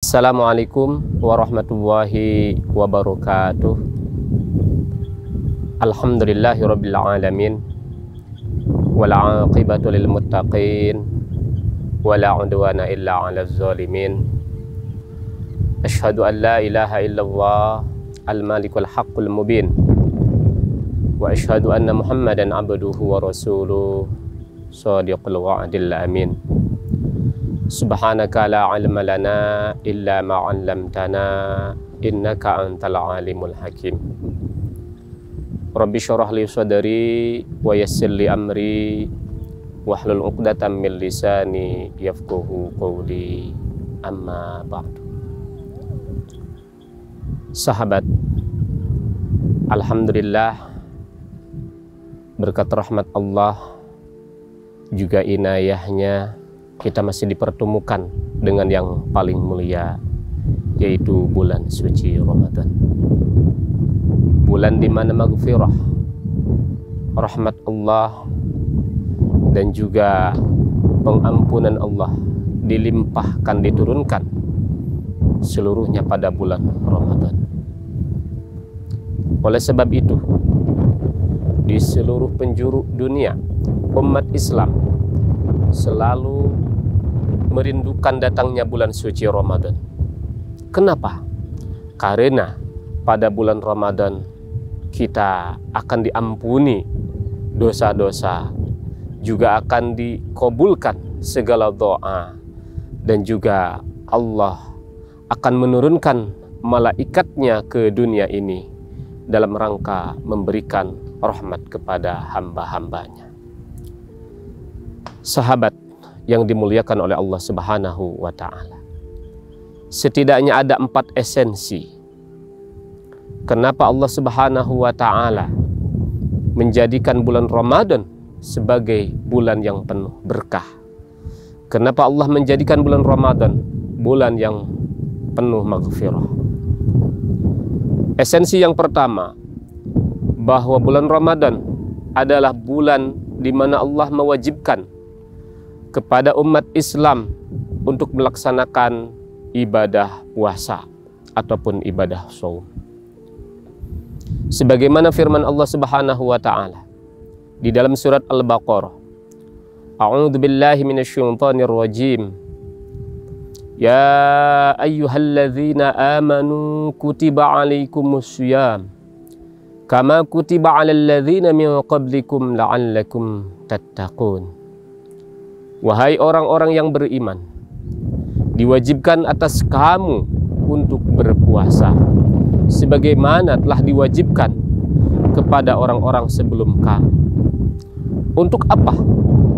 Assalamualaikum warahmatullahi wabarakatuh. Alhamdulillahirabbil alamin. Wal 'aqibatu lil muttaqin. Wala 'udwana illa 'alal zalimin. Asyhadu an la ilaha illallah al-malikul haqqul mubin. Wa asyhadu anna Muhammadan 'abduhu wa rasuluh shadiqul wa'dil amin. Subhanaka la ilma lana illa ma 'allamtana innaka antal alimul hakim. Rabbi syrah li sadri wa yassir li amri wahlul 'uqdatam min lisani yafqahu qawli, amma ba'du. Sahabat, alhamdulillah, berkat rahmat Allah juga inayahnya kita masih dipertemukan dengan yang paling mulia, yaitu bulan suci Ramadan. Bulan di mana maghfirah, rahmat Allah, dan juga pengampunan Allah dilimpahkan, diturunkan seluruhnya pada bulan Ramadan. Oleh sebab itu, di seluruh penjuru dunia, umat Islam selalu merindukan datangnya bulan suci Ramadan. Kenapa? Karena pada bulan Ramadan kita akan diampuni dosa-dosa, juga akan dikabulkan segala doa, dan juga Allah akan menurunkan malaikatnya ke dunia ini dalam rangka memberikan rahmat kepada hamba-hambanya. Sahabat yang dimuliakan oleh Allah Subhanahu wa Ta'ala, setidaknya ada 4 esensi kenapa Allah Subhanahu wa Ta'ala menjadikan bulan Ramadan sebagai bulan yang penuh berkah. Kenapa Allah menjadikan bulan Ramadan bulan yang penuh maghfirah? Esensi yang pertama, bahwa bulan Ramadan adalah bulan di mana Allah mewajibkan kepada umat Islam untuk melaksanakan ibadah puasa ataupun ibadah shaum. Sebagaimana firman Allah Subhanahu wa Ta'ala di dalam surat Al-Baqarah, A'udzu billahi minasyaitonir rajim. Ya ayyuhalladzina amanu kutiba 'alaikumussyiyam kama kutiba 'alal ladzina min qablikum la'allakum tattaqun. Wahai orang-orang yang beriman, diwajibkan atas kamu untuk berpuasa sebagaimana telah diwajibkan kepada orang-orang sebelum kamu. Untuk apa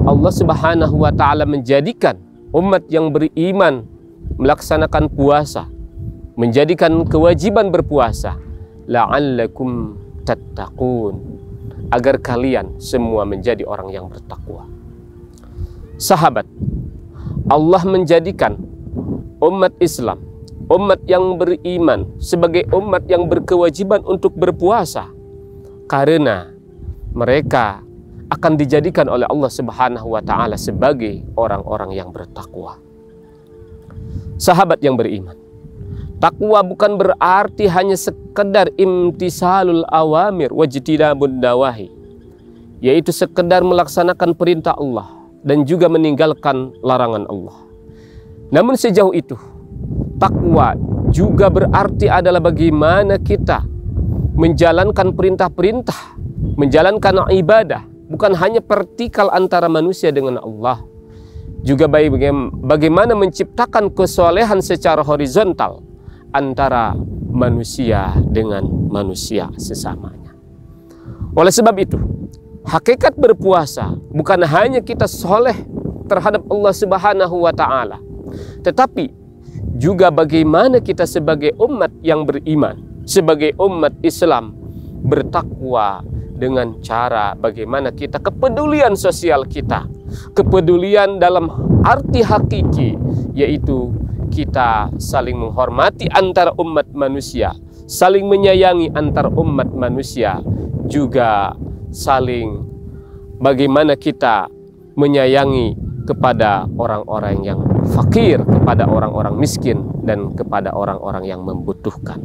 Allah Subhanahu wa Ta'ala menjadikan umat yang beriman melaksanakan puasa, menjadikan kewajiban berpuasa? La'allakum tattaqun, agar kalian semua menjadi orang yang bertakwa. Sahabat, Allah menjadikan umat Islam, umat yang beriman, sebagai umat yang berkewajiban untuk berpuasa karena mereka akan dijadikan oleh Allah Subhanahu wa Ta'ala sebagai orang-orang yang bertakwa. Sahabat yang beriman, takwa bukan berarti hanya sekedar imtisalul awamir wajtinabun nawahi, yaitu sekedar melaksanakan perintah Allah dan juga meninggalkan larangan Allah. Namun sejauh itu, takwa juga berarti adalah bagaimana kita menjalankan perintah-perintah, menjalankan ibadah, bukan hanya vertikal antara manusia dengan Allah, juga bagaimana menciptakan kesolehan secara horizontal antara manusia dengan manusia sesamanya. Oleh sebab itu, hakikat berpuasa bukan hanya kita soleh terhadap Allah Subhanahu wa Ta'ala, tetapi juga bagaimana kita sebagai umat yang beriman, sebagai umat Islam bertakwa dengan cara bagaimana kita kepedulian sosial kita, kepedulian dalam arti hakiki, yaitu kita saling menghormati antara umat manusia, saling menyayangi antar umat manusia, juga saling bagaimana kita menyayangi kepada orang-orang yang fakir, kepada orang-orang miskin, dan kepada orang-orang yang membutuhkan.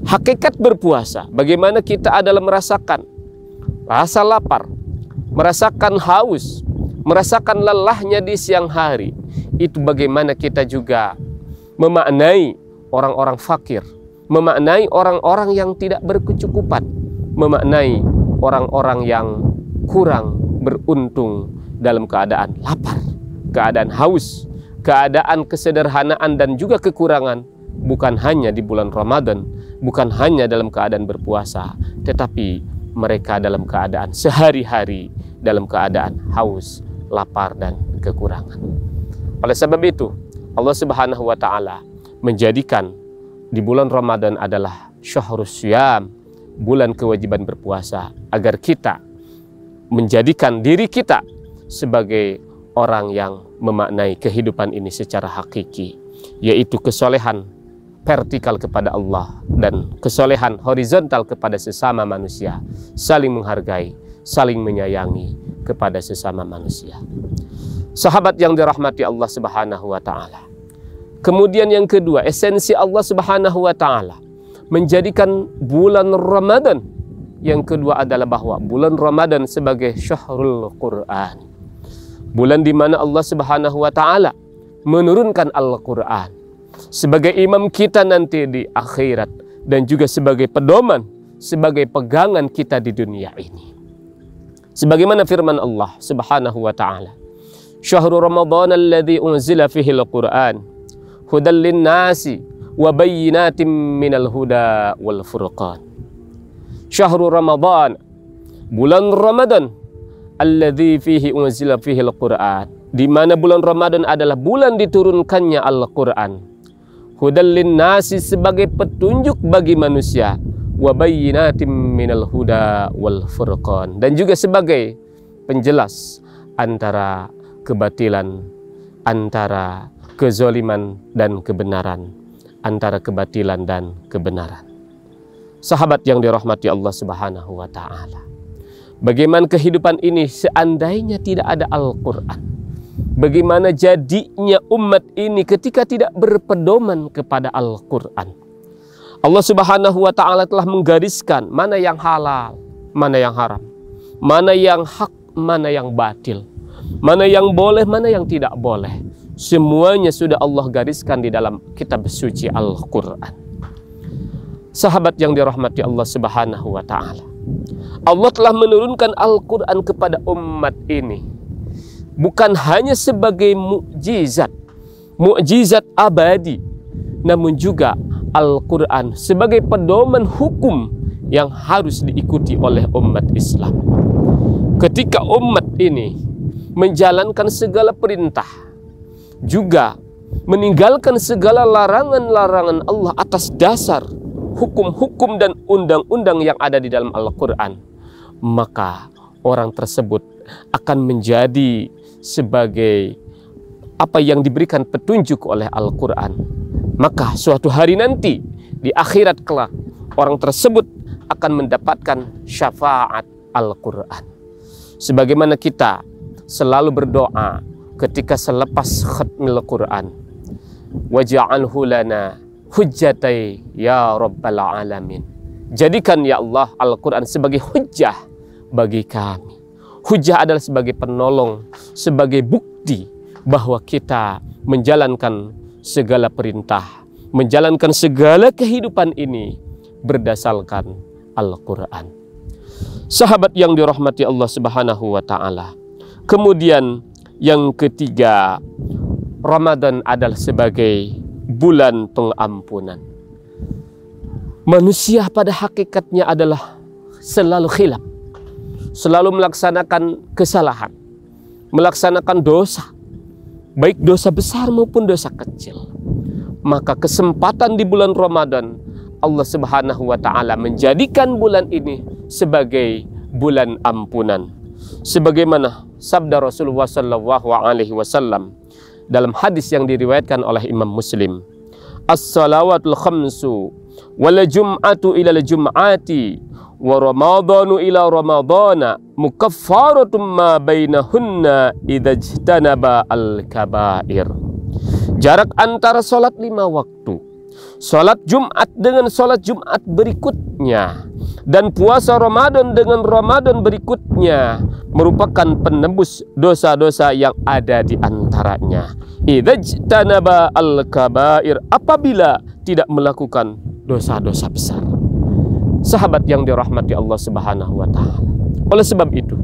Hakikat berpuasa, bagaimana kita adalah merasakan rasa lapar, merasakan haus, merasakan lelahnya di siang hari. Itu bagaimana kita juga memaknai orang-orang fakir, memaknai orang-orang yang tidak berkecukupan, memaknai orang-orang yang kurang beruntung dalam keadaan lapar, keadaan haus, keadaan kesederhanaan dan juga kekurangan, bukan hanya di bulan Ramadan, bukan hanya dalam keadaan berpuasa, tetapi mereka dalam keadaan sehari-hari, dalam keadaan haus, lapar, dan kekurangan. Oleh sebab itu, Allah Subhanahu wa Ta'ala menjadikan di bulan Ramadan adalah syahrus syiyam, bulan kewajiban berpuasa, agar kita menjadikan diri kita sebagai orang yang memaknai kehidupan ini secara hakiki, yaitu kesolehan vertikal kepada Allah dan kesolehan horizontal kepada sesama manusia, saling menghargai, saling menyayangi kepada sesama manusia. Sahabat yang dirahmati Allah Subhanahu wa Ta'ala. Kemudian yang kedua, esensi Allah Subhanahu wa Ta'ala menjadikan bulan Ramadan yang kedua adalah bahwa bulan Ramadan sebagai syahrul Quran, bulan di mana Allah Subhanahu wa Ta'ala menurunkan Al-Quran sebagai imam kita nanti di akhirat, dan juga sebagai pedoman, sebagai pegangan kita di dunia ini. Sebagaimana firman Allah Subhanahu wa Ta'ala, syahrul Ramadan alladzi unzila fihi al-Quran hudal lin-nasi wa bayyinatin minal huda wal furqan. Syahrul Ramadan, bulan Ramadan, alladzi fihi unzila fihi al-Quran, di mana bulan Ramadan adalah bulan diturunkannya Al-Quran. Hudal lin-nasi, sebagai petunjuk bagi manusia, wa bayyinatin minal huda wal furqan, dan juga sebagai penjelas antara kebatilan, antara kezaliman dan kebenaran, antara kebatilan dan kebenaran. Sahabat yang dirahmati Allah Subhanahu wa Ta'ala, bagaimana kehidupan ini seandainya tidak ada Al-Quran? Bagaimana jadinya umat ini ketika tidak berpedoman kepada Al-Quran? Allah Subhanahu wa Ta'ala telah menggariskan mana yang halal, mana yang haram, mana yang hak, mana yang batil, mana yang boleh, mana yang tidak boleh. Semuanya sudah Allah gariskan di dalam kitab suci Al-Quran. Sahabat yang dirahmati Allah Subhanahu wa Ta'ala, Allah telah menurunkan Al-Quran kepada umat ini bukan hanya sebagai mukjizat, mukjizat abadi, namun juga Al-Quran sebagai pedoman hukum yang harus diikuti oleh umat Islam. Ketika umat ini menjalankan segala perintah, juga meninggalkan segala larangan-larangan Allah atas dasar hukum-hukum dan undang-undang yang ada di dalam Al-Quran, maka orang tersebut akan menjadi sebagai apa yang diberikan petunjuk oleh Al-Quran. Maka suatu hari nanti di akhirat kelak, orang tersebut akan mendapatkan syafaat Al-Quran. Sebagaimana kita selalu berdoa ketika selepas khatmil Quran, waj'alhu lana hujjatai ya rabbal alamin. Jadikan ya Allah Al-Quran sebagai hujjah bagi kami. Hujjah adalah sebagai penolong, sebagai bukti bahwa kita menjalankan segala perintah, menjalankan segala kehidupan ini berdasarkan Al-Quran. Sahabat yang dirahmati Allah Subhanahu wa Ta'ala. Kemudian yang ketiga, Ramadan adalah sebagai bulan pengampunan. Manusia pada hakikatnya adalah selalu khilaf, selalu melaksanakan kesalahan, melaksanakan dosa, baik dosa besar maupun dosa kecil. Maka kesempatan di bulan Ramadan, Allah Subhanahu wa Ta'ala menjadikan bulan ini sebagai bulan ampunan. Sebagaimana sabda Rasulullah SAW dalam hadis yang diriwayatkan oleh Imam Muslim, as-salawatul khamsu wal jum'atu ila jum'ati wa ramadhanu ila ramadhana mukaffaratun ma bainahunna idza ijtanaba al-kaba'ir. Jarak antara sholat 5 waktu, sholat Jumat dengan sholat Jumat berikutnya, dan puasa Ramadan dengan Ramadan berikutnya merupakan penembus dosa-dosa yang ada di antaranya. Idzajtanaba al-kabair, apabila tidak melakukan dosa-dosa besar. Sahabat yang dirahmati Allah Subhanahu wa taala. Oleh sebab itu,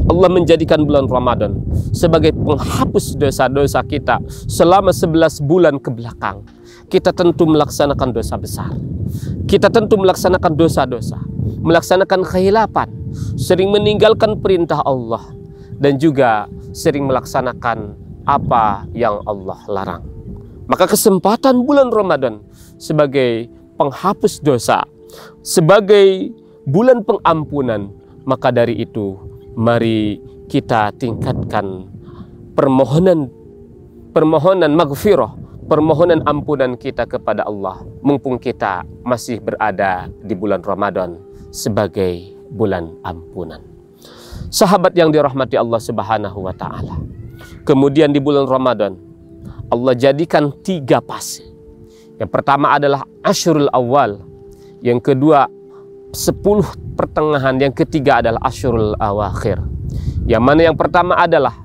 Allah menjadikan bulan Ramadan sebagai penghapus dosa-dosa kita selama 11 bulan ke belakang. Kita tentu melaksanakan dosa besar. Kita tentu melaksanakan dosa-dosa, melaksanakan khilafan, sering meninggalkan perintah Allah, dan juga sering melaksanakan apa yang Allah larang. Maka kesempatan bulan Ramadan sebagai penghapus dosa, sebagai bulan pengampunan, maka dari itu mari kita tingkatkan permohonan maghfirah, permohonan ampunan kita kepada Allah, mumpung kita masih berada di bulan Ramadan sebagai bulan ampunan. Sahabat yang dirahmati Allah Subhanahu wa taala. Kemudian di bulan Ramadan Allah jadikan 3 fase. Yang pertama adalah Asyrul Awal, yang kedua 10 pertengahan, yang ketiga adalah Asyrul Awakhir. Yang mana yang pertama adalah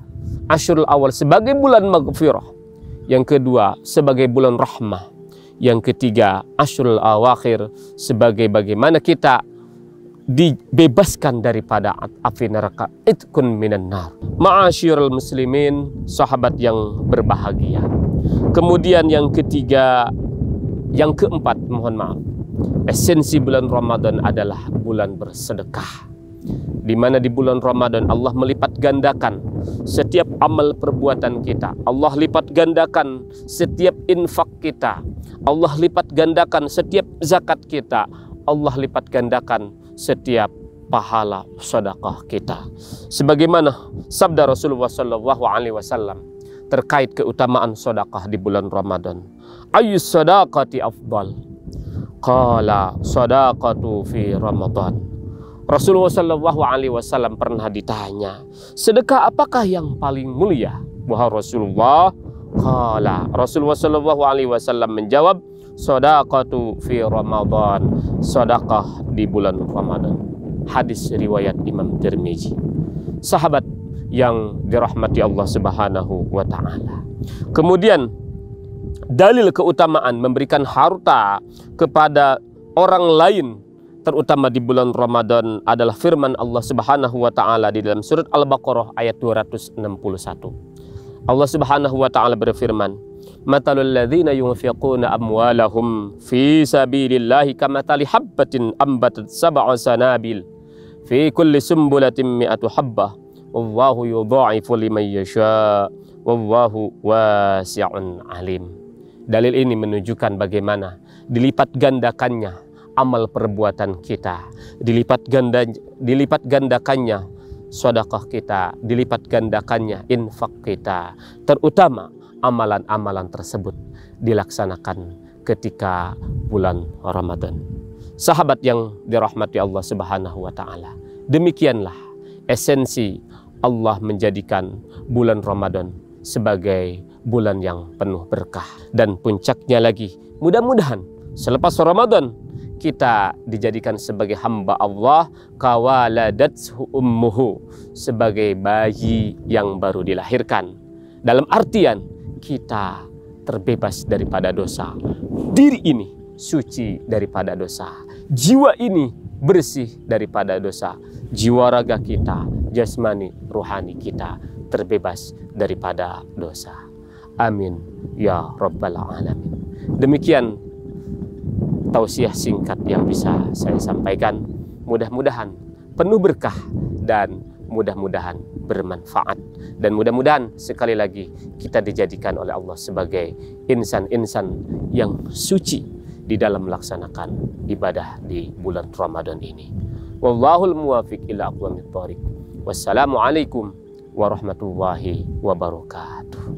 Asyrul Awal sebagai bulan maghfirah, yang kedua sebagai bulan rahmah, yang ketiga Asyrul Awakhir sebagai bagaimana kita dibebaskan daripada api neraka, itqun minan nar. Ma'asyiral muslimin, sahabat yang berbahagia. Kemudian yang ketiga, yang keempat, mohon maaf, esensi bulan Ramadan adalah bulan bersedekah, di mana di bulan Ramadan Allah melipat gandakan setiap amal perbuatan kita. Allah lipat gandakan setiap infak kita. Allah lipat gandakan setiap zakat kita. Allah lipat gandakan setiap pahala sedekah kita. Sebagaimana sabda Rasulullah SAW terkait keutamaan sedekah di bulan Ramadan. Ayyus sadaqati afdal? Qala sadaqatu fi Ramadan. Rasulullah SAW pernah ditanya, sedekah apakah yang paling mulia? Wahai Rasulullah, qala, Rasulullah SAW menjawab, sadaqatu fi Ramadan, sedekah di bulan Ramadan. Hadis riwayat Imam Tirmizi. Sahabat yang dirahmati Allah Subhanahu wa taala. Kemudian dalil keutamaan memberikan harta kepada orang lain, terutama di bulan Ramadan, adalah firman Allah Subhanahu wa taala di dalam surat Al-Baqarah ayat 261. Allah Subhanahu wa taala berfirman, "Matalul ladzina yunfiquna amwalahum fi sabilillahi kamathali habbatin ambatat sab'a sanabil fi kulli sumbulatin mi'atu habbah wallahu yudha'ifu liman yasha wallahu wasi'un alim." Dalil ini menunjukkan bagaimana dilipat gandakannya amal perbuatan kita, dilipat gandakannya sedekah kita, dilipat gandakannya infak kita, terutama amalan-amalan tersebut dilaksanakan ketika bulan Ramadan. Sahabat yang dirahmati Allah Subhanahu wa taala, demikianlah esensi Allah menjadikan bulan Ramadan sebagai bulan yang penuh berkah. Dan puncaknya lagi, mudah-mudahan selepas Ramadan kita dijadikan sebagai hamba Allah, kawaladathu ummuhu, sebagai bayi yang baru dilahirkan. Dalam artian kita terbebas daripada dosa. Diri ini suci daripada dosa. Jiwa ini bersih daripada dosa. Jiwa raga kita, jasmani, rohani kita terbebas daripada dosa. Amin ya rabbal alamin. Demikian tausiah singkat yang bisa saya sampaikan. Mudah-mudahan penuh berkah dan mudah-mudahan bermanfaat, dan mudah-mudahan sekali lagi kita dijadikan oleh Allah sebagai insan-insan yang suci di dalam melaksanakan ibadah di bulan Ramadan ini. Wallahul muwafiq ila aqwamit thoriq. Wassalamualaikum warahmatullahi wabarakatuh.